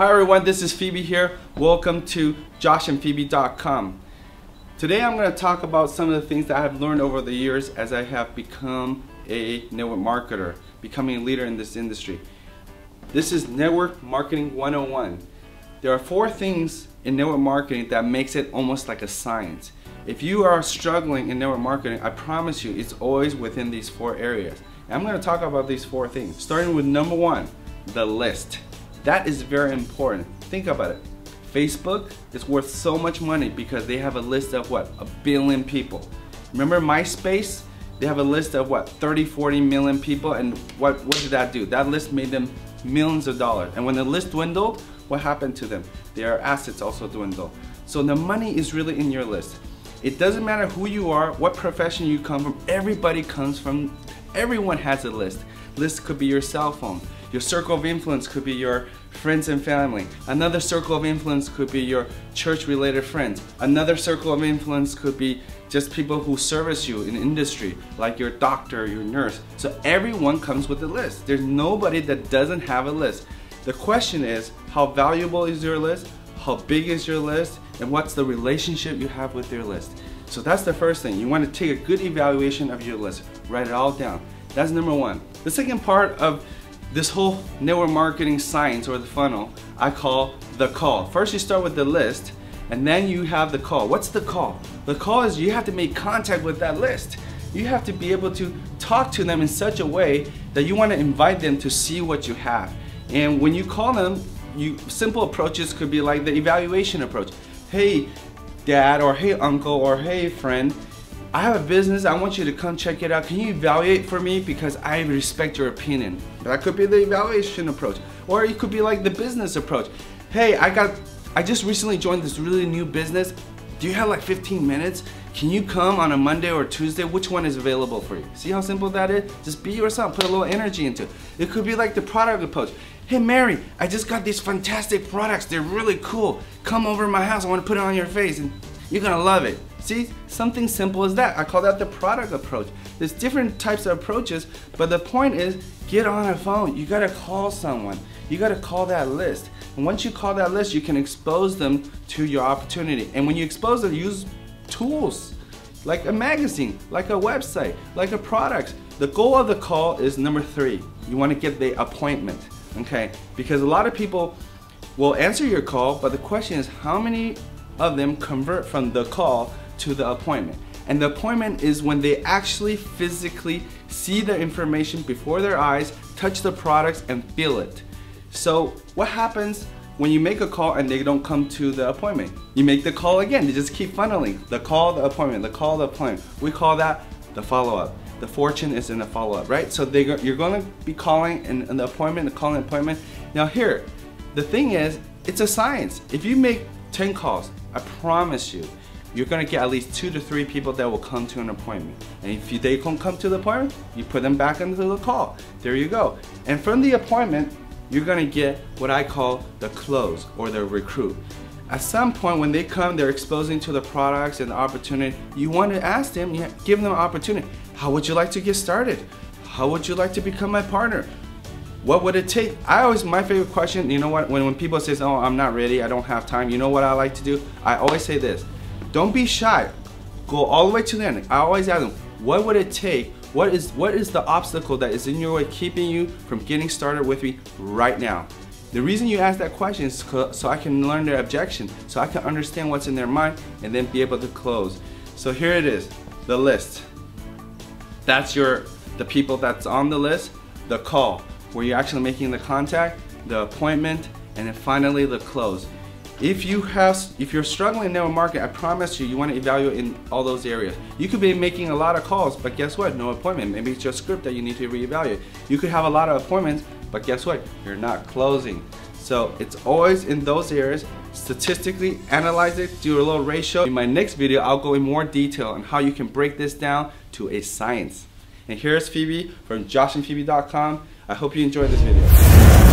Hi everyone, this is Feibi here. Welcome to joshandfeibi.com. Today I'm going to talk about some of the things that I've learned over the years as I have become a network marketer, becoming a leader in this industry. This is Network Marketing 101. There are 4 things in network marketing that makes it almost like a science. If you are struggling in network marketing, I promise you it's always within these 4 areas. And I'm going to talk about these 4 things, starting with number 1, the list. That is very important. Think about it. Facebook is worth so much money because they have a list of what? 1 billion people. Remember MySpace? They have a list of what? 30-40 million people, and what did that do? That list made them millions of dollars. And when the list dwindled, what happened to them? Their assets also dwindled. So the money is really in your list. It doesn't matter who you are, what profession you come from, everybody comes from, everyone has a list. List could be your cell phone. Your circle of influence could be your friends and family. Another circle of influence could be your church-related friends. Another circle of influence could be just people who service you in industry, like your doctor, your nurse. So everyone comes with a list. There's nobody that doesn't have a list. The question is, how valuable is your list? How big is your list? And what's the relationship you have with your list? So that's the first thing. You want to take a good evaluation of your list. Write it all down. That's number 1. The second part of this whole network marketing science, or the funnel, I call the call. First you start with the list, and then you have the call. What's the call? The call is you have to make contact with that list. You have to be able to talk to them in such a way that you want to invite them to see what you have. And when you call them, simple approaches could be like the evaluation approach. Hey dad, or hey uncle, or hey friend, I have a business, I want you to come check it out. Can you evaluate for me? Because I respect your opinion. That could be the evaluation approach. Or it could be like the business approach. Hey, I just recently joined this really new business. Do you have like 15 minutes? Can you come on a Monday or Tuesday? Which one is available for you? See how simple that is? Just be yourself, put a little energy into it. It could be like the product approach. Hey Mary, I just got these fantastic products. They're really cool. Come over to my house, I want to put it on your face and you're gonna love it. See, something simple as that. I call that the product approach. There's different types of approaches, but the point is, get on a phone. You gotta call someone. You gotta call that list. And once you call that list, you can expose them to your opportunity. And when you expose them, use tools like a magazine, like a website, like a product. The goal of the call is number 3. You wanna get the appointment, okay? Because a lot of people will answer your call, but the question is, how many of them convert from the call to the appointment? And the appointment is when they actually physically see the information before their eyes, touch the products, and feel it. So what happens when you make a call and they don't come to the appointment? You make the call again. They just keep funneling. The call, the appointment, the call, the appointment. We call that the follow-up. The fortune is in the follow-up, right? So you're going to be calling in the appointment, the calling appointment. Now here, the thing is, it's a science. If you make 10 calls, I promise you, you're gonna get at least 2 to 3 people that will come to an appointment. And if they don't come to the appointment, you put them back into the call. There you go. And from the appointment, you're gonna get what I call the close, or the recruit. At some point when they come, they're exposing to the products and the opportunity. You want to ask them, give them an opportunity. How would you like to get started? How would you like to become my partner? What would it take? My favorite question, you know what, when people say, oh, I'm not ready, I don't have time, you know what I like to do? I always say this, don't be shy. Go all the way to the end. I always ask them, what would it take? What is the obstacle that is in your way keeping you from getting started with me right now? The reason you ask that question is so I can learn their objection, so I can understand what's in their mind and then be able to close. So here it is, the list. That's the people that's on the list, the call, where you're actually making the contact, the appointment, and then finally the close. If you're struggling in network marketing, I promise you want to evaluate in all those areas. You could be making a lot of calls, but guess what? No appointment. Maybe it's your script that you need to reevaluate. You could have a lot of appointments, but guess what? You're not closing. So it's always in those areas. Statistically analyze it, do a little ratio. In my next video, I'll go in more detail on how you can break this down to a science. And here's Feibi from joshandfeibi.com. I hope you enjoyed this video.